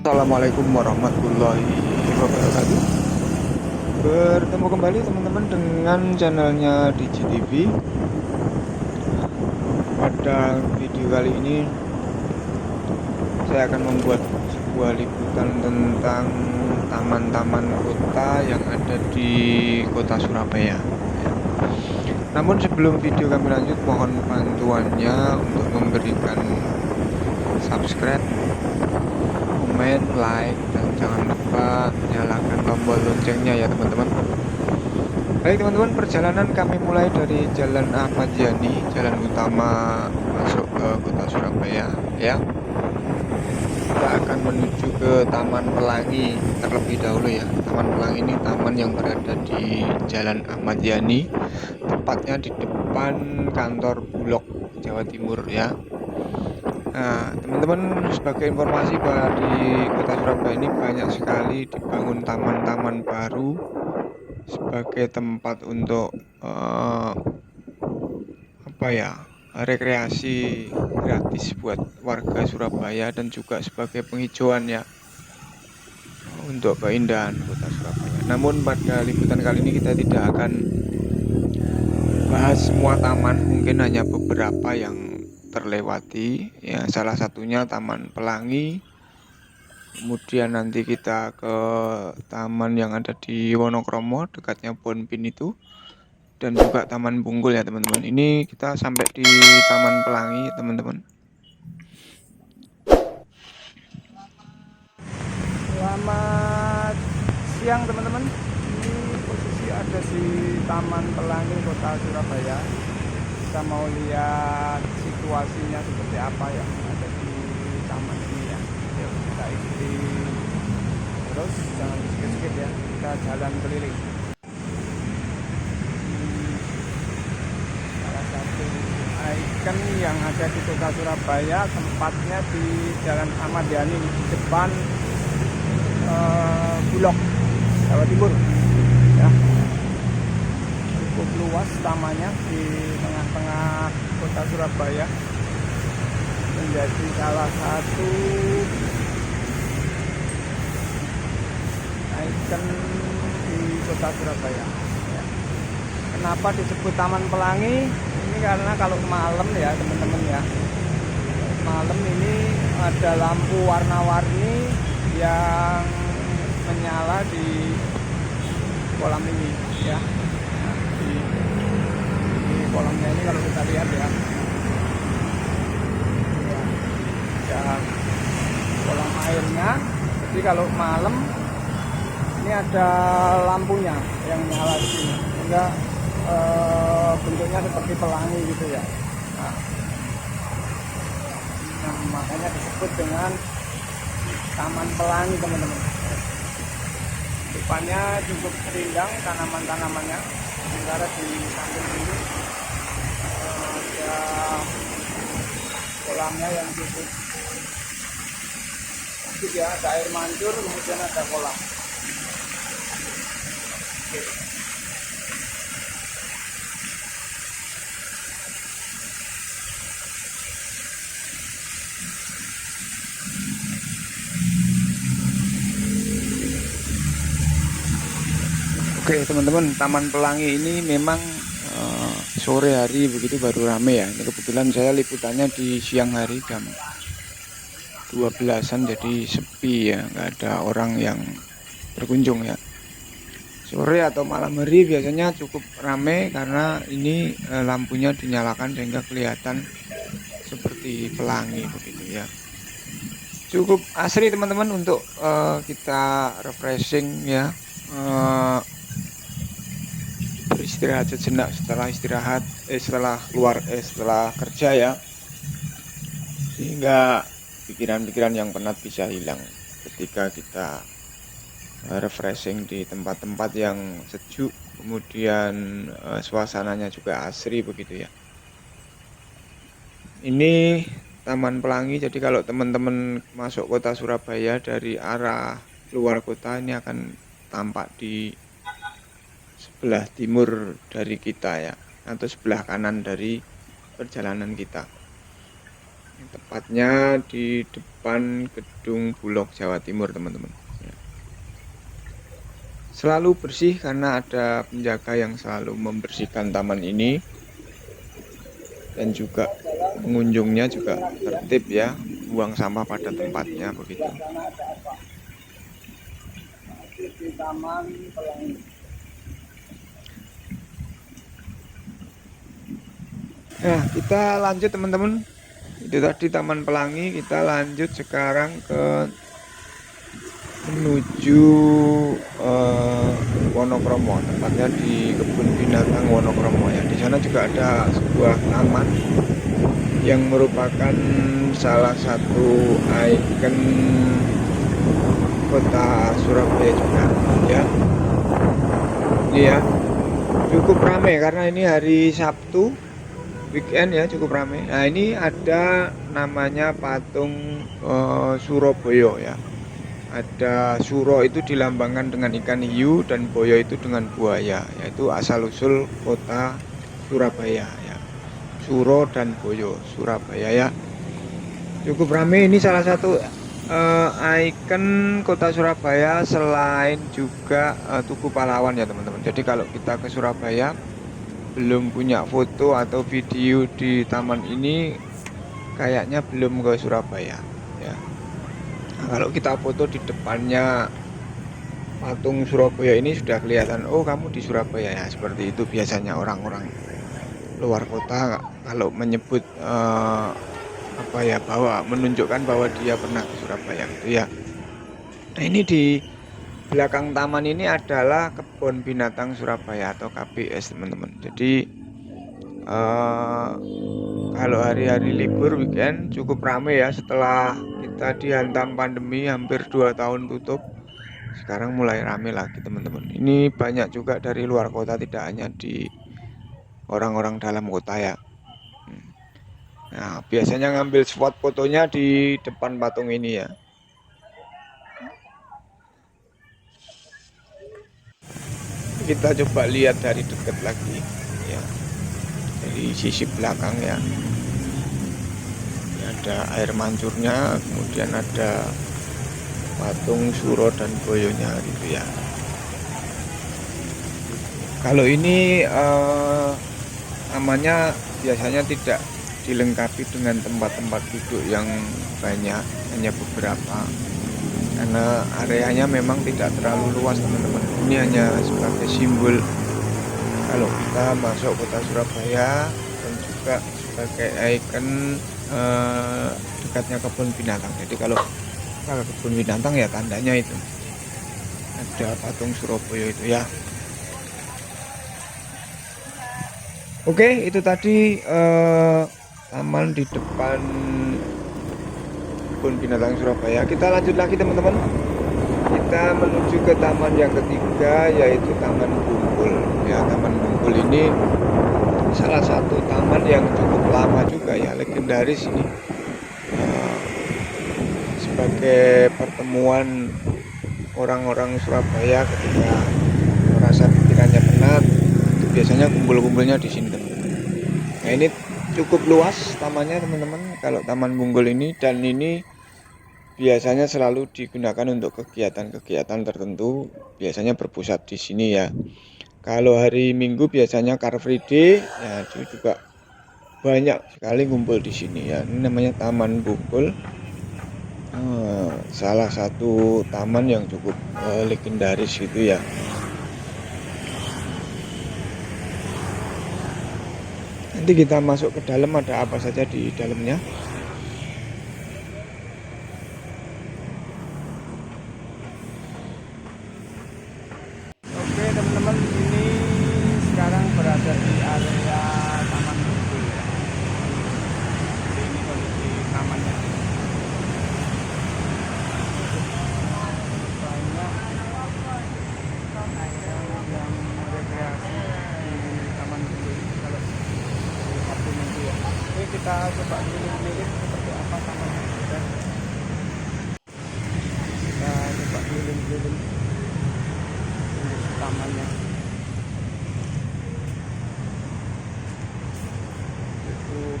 Assalamualaikum warahmatullahi wabarakatuh. Bertemu kembali teman-teman dengan channelnya DigiTV. Pada video kali ini saya akan membuat sebuah liputan tentang taman-taman kota yang ada di kota Surabaya. Namun sebelum video kami lanjut, mohon bantuannya untuk memberikan subscribe, komen, like, dan jangan lupa nyalakan tombol loncengnya ya teman-teman. Baik teman-teman, perjalanan kami mulai dari Jalan Ahmad Yani, jalan utama masuk ke kota Surabaya ya. Kita akan menuju ke Taman Pelangi terlebih dahulu ya. Taman Pelangi ini taman yang berada di Jalan Ahmad Yani, tepatnya di depan kantor Bulog Jawa Timur ya. Nah, teman-teman, sebagai informasi bahwa di kota Surabaya ini banyak sekali dibangun taman-taman baru sebagai tempat untuk rekreasi gratis buat warga Surabaya dan juga sebagai penghijauan ya untuk keindahan kota Surabaya. Namun pada liputan kali ini kita tidak akan bahas semua taman, mungkin hanya beberapa yang terlewati ya, salah satunya Taman Pelangi. Kemudian nanti kita ke taman yang ada di Wonokromo dekatnya Bonpin itu, dan juga Taman Bungkul ya teman-teman. Ini kita sampai di Taman Pelangi teman-teman. Selamat siang teman-teman. Ini posisi ada di Taman Pelangi Kota Surabaya. Kita mau lihat situasinya seperti apa yang ada di taman ini ya. Yuk kita ikuti terus, jangan skip-skip ya. Kita jalan keliling. Salah satu ikon yang ada di Kota Surabaya, tempatnya di Jalan Ahmad Yani, di depan Bulog Jawa Timur ya. Cukup luas tamannya di tengah-tengah kota Surabaya, menjadi salah satu ikon di kota Surabaya ya. Kenapa disebut Taman Pelangi? Ini karena kalau malam ya teman-teman ya, malam ini ada lampu warna-warni yang menyala di kolam ini ya. Nah, di kolamnya ini kalau kita lihat ya, ada kolam airnya. Jadi kalau malam ini ada lampunya yang nyala di sini, sehingga bentuknya seperti pelangi gitu ya. Nah, makanya disebut dengan Taman Pelangi teman-teman. Depannya cukup rindang tanaman-tanamannya. Sementara di samping ini ada kolamnya yang cukup bagus ya, ada air mancur, kemudian ada kolam. Oke. Oke teman-teman, Taman Pelangi ini memang sore hari begitu baru rame ya. Ini kebetulan saya liputannya di siang hari jam 12-an, jadi sepi ya, nggak ada orang yang berkunjung ya. Sore atau malam hari biasanya cukup rame karena ini lampunya dinyalakan sehingga kelihatan seperti pelangi begitu ya. Cukup asri teman-teman untuk kita refreshing ya, beristirahat sejenak setelah kerja ya, sehingga pikiran-pikiran yang penat bisa hilang ketika kita refreshing di tempat-tempat yang sejuk, kemudian suasananya juga asri begitu ya. Ini Taman Pelangi. Jadi kalau teman-teman masuk kota Surabaya dari arah luar kota, ini akan tampak di sebelah timur dari kita ya, atau sebelah kanan dari perjalanan kita. tepatnya di depan gedung Bulog Jawa Timur, teman-teman. Selalu bersih karena ada penjaga yang selalu membersihkan taman ini, dan juga pengunjungnya juga tertib ya, buang sampah pada tempatnya begitu. Di Taman Pelangi. Nah, kita lanjut teman-teman. Itu tadi Taman Pelangi, kita lanjut sekarang ke menuju Wonokromo, tempatnya di kebun binatang Wonokromo ya. Di sana juga ada sebuah taman yang merupakan salah satu ikon kota Surabaya juga ya. Ini ya, cukup ramai karena ini hari Sabtu, weekend ya, cukup ramai. Nah, ini ada namanya patung Surabaya ya. Ada suro itu dilambangkan dengan ikan hiu dan boyo itu dengan buaya, yaitu asal usul kota Surabaya ya. Suro dan boyo Surabaya ya. Cukup ramai, ini salah satu ikon kota Surabaya selain juga Tugu Pahlawan ya teman-teman. Jadi kalau kita ke Surabaya belum punya foto atau video di taman ini, kayaknya belum ke Surabaya ya. Nah, kalau kita foto di depannya patung Surabaya ini sudah kelihatan, oh kamu di Surabaya ya. Seperti itu biasanya orang-orang luar kota kalau menyebut apa ya, bahwa menunjukkan bahwa dia pernah ke Surabaya gitu ya. Nah, ini di belakang taman ini adalah kebun binatang Surabaya atau KBS teman-teman. Jadi kalau hari-hari libur weekend cukup ramai ya, setelah kita dihantam pandemi hampir 2 tahun tutup. Sekarang mulai rame lagi teman-teman. Ini banyak juga dari luar kota, tidak hanya di orang-orang dalam kota ya. Nah, biasanya ngambil spot fotonya di depan patung ini ya. Kita coba lihat dari dekat lagi ya, dari sisi belakang ya. Ini ada air mancurnya, kemudian ada patung Suro dan Boyonya gitu ya. Kalau ini namanya biasanya tidak dilengkapi dengan tempat-tempat duduk yang banyak, hanya beberapa, karena areanya memang tidak terlalu luas teman-teman. Ini hanya sebagai simbol kalau kita masuk kota Surabaya, dan juga sebagai ikon dekatnya kebun binatang. Jadi kalau kita ke kebun binatang ya tandanya itu ada patung Surabaya itu ya. Oke, itu tadi taman di depan kebun binatang Surabaya. Kita lanjut lagi teman-teman. Kita menuju ke taman yang ketiga, yaitu Taman Bungkul. Ya, Taman Bungkul ini salah satu taman yang cukup lama juga ya, legendaris ini. Sebagai pertemuan orang-orang Surabaya ketika merasa pikirannya penat, itu biasanya kumpul-kumpulnya di sini teman-teman. Nah, ini cukup luas tamannya teman-teman kalau Taman Bungkul ini, dan ini biasanya selalu digunakan untuk kegiatan-kegiatan tertentu, biasanya berpusat di sini ya. Kalau hari Minggu biasanya Car Free Day ya, itu juga banyak sekali ngumpul di sini ya. Ini namanya Taman Bungkul, salah satu taman yang cukup legendaris gitu ya. Nanti kita masuk ke dalam, ada apa saja di dalamnya. Oke teman-teman, ini sekarang berada di area Taman Bungkul ya. Jadi ini kondisi tamannya. Banyak yang rekreasi di Taman Bungkul ini kalau hari Sabtu Minggu ya. Oke, kita coba keliling-keliling seperti apa tamannya. Kita coba keliling-keliling tamannya. Cukup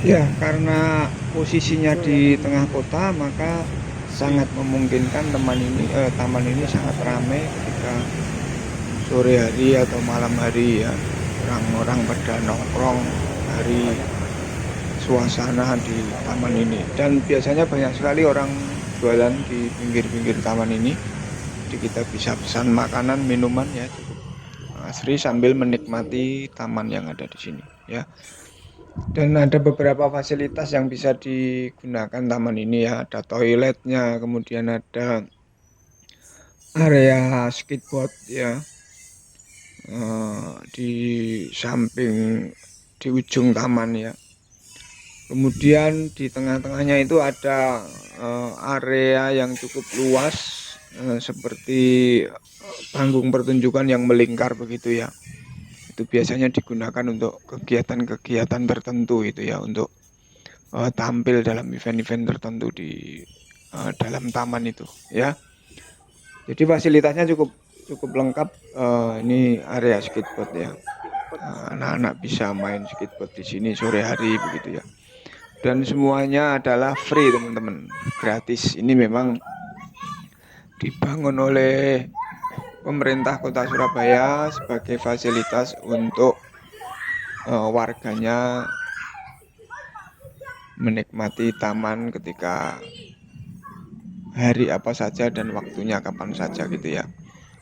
Ya, karena posisinya di tengah kota, maka sangat memungkinkan taman ini sangat ramai ketika sore hari atau malam hari ya. Orang-orang pada nongkrong hari suasana di taman ini. Dan biasanya banyak sekali orang jualan di pinggir-pinggir taman ini. Jadi kita bisa pesan makanan, minuman ya, cukup asri sambil menikmati taman yang ada di sini ya. Dan ada beberapa fasilitas yang bisa digunakan taman ini ya. Ada toiletnya, kemudian ada area skateboard ya. Di samping di ujung taman ya. Kemudian di tengah-tengahnya itu ada area yang cukup luas seperti panggung pertunjukan yang melingkar begitu ya. Itu biasanya digunakan untuk kegiatan-kegiatan tertentu itu ya, untuk tampil dalam event-event tertentu di dalam taman itu ya. Jadi fasilitasnya cukup lengkap. Ini area skateboard ya. Anak-anak bisa main skateboard di sini sore hari begitu ya. Dan semuanya adalah free teman-teman, gratis. Ini memang dibangun oleh pemerintah Kota Surabaya sebagai fasilitas untuk warganya menikmati taman ketika hari apa saja dan waktunya kapan saja gitu ya.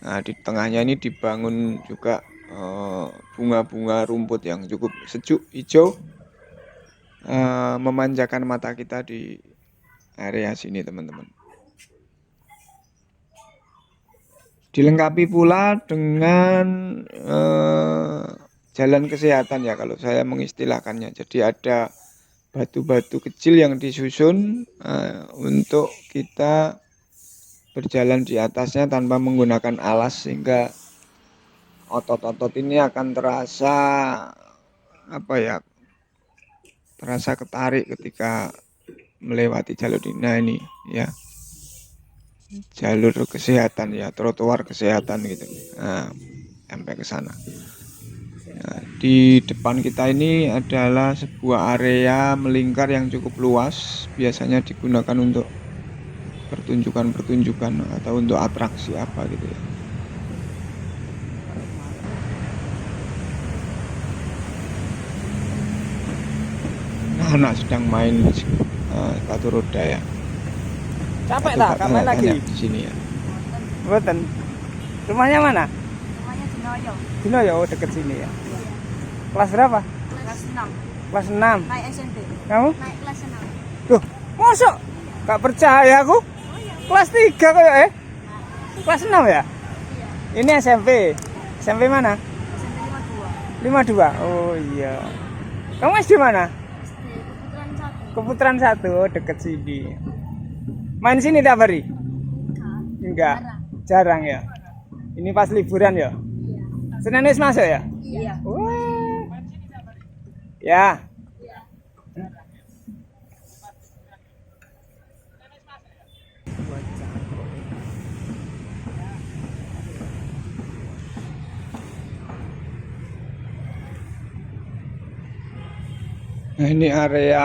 Nah, di tengahnya ini dibangun juga bunga-bunga rumput yang cukup sejuk hijau, memanjakan mata kita di area sini teman-teman. Dilengkapi pula dengan jalan kesehatan ya kalau saya mengistilahkannya. Jadi ada batu-batu kecil yang disusun untuk kita berjalan di atasnya tanpa menggunakan alas, sehingga otot-otot ini akan terasa terasa ketarik ketika melewati jalur ini. Nah ini ya, jalur kesehatan ya, trotoar kesehatan gitu. Nah, sampai ke sana. Nah, di depan kita ini adalah sebuah area melingkar yang cukup luas, biasanya digunakan untuk pertunjukan-pertunjukan atau untuk atraksi apa gitu ya. Nah, anak sedang main sepatu roda ya. Capek tak? Kapan lagi? Di sini ya. Boten. Rumahnya mana? Rumahnya di Noyo. Di Noyo, deket sini ya. Kelas berapa? Kelas 6. Kelas 6. Naik SMP. Kamu? Naik kelas 6. Tuh, masuk? Gak percaya aku. Kelas 3 kayak Kelas 6 ya? Iya. Ini SMP. SMP mana? SMP 52. 52. Oh iya. Kamu SD mana? SD Keputaran 1. Keputaran 1, deket sini. Main sini tiap hari? Enggak. Jarang ya. Ini pas liburan ya? Iya. Senin wis masuk ya? Iya. Wah. Ya. Nah, ini area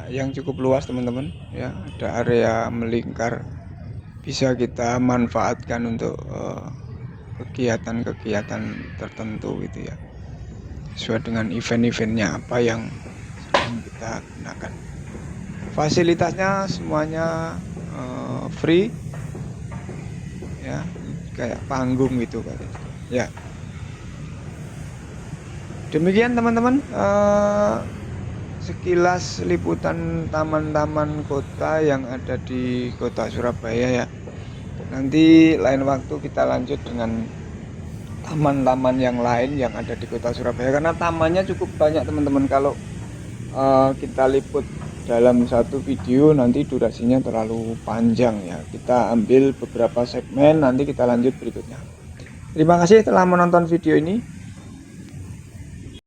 yang cukup luas teman-teman ya, ada area melingkar, bisa kita manfaatkan untuk kegiatan-kegiatan tertentu gitu ya, sesuai dengan event-eventnya apa yang sedang kita gunakan. Fasilitasnya semuanya free ya, kayak panggung gitu kan ya. Demikian teman-teman, sekilas liputan taman-taman kota yang ada di Kota Surabaya ya. Nanti lain waktu kita lanjut dengan taman-taman yang lain yang ada di Kota Surabaya, karena tamannya cukup banyak teman-teman. Kalau kita liput dalam satu video nanti durasinya terlalu panjang ya. Kita ambil beberapa segmen, nanti kita lanjut berikutnya. Terima kasih telah menonton video ini.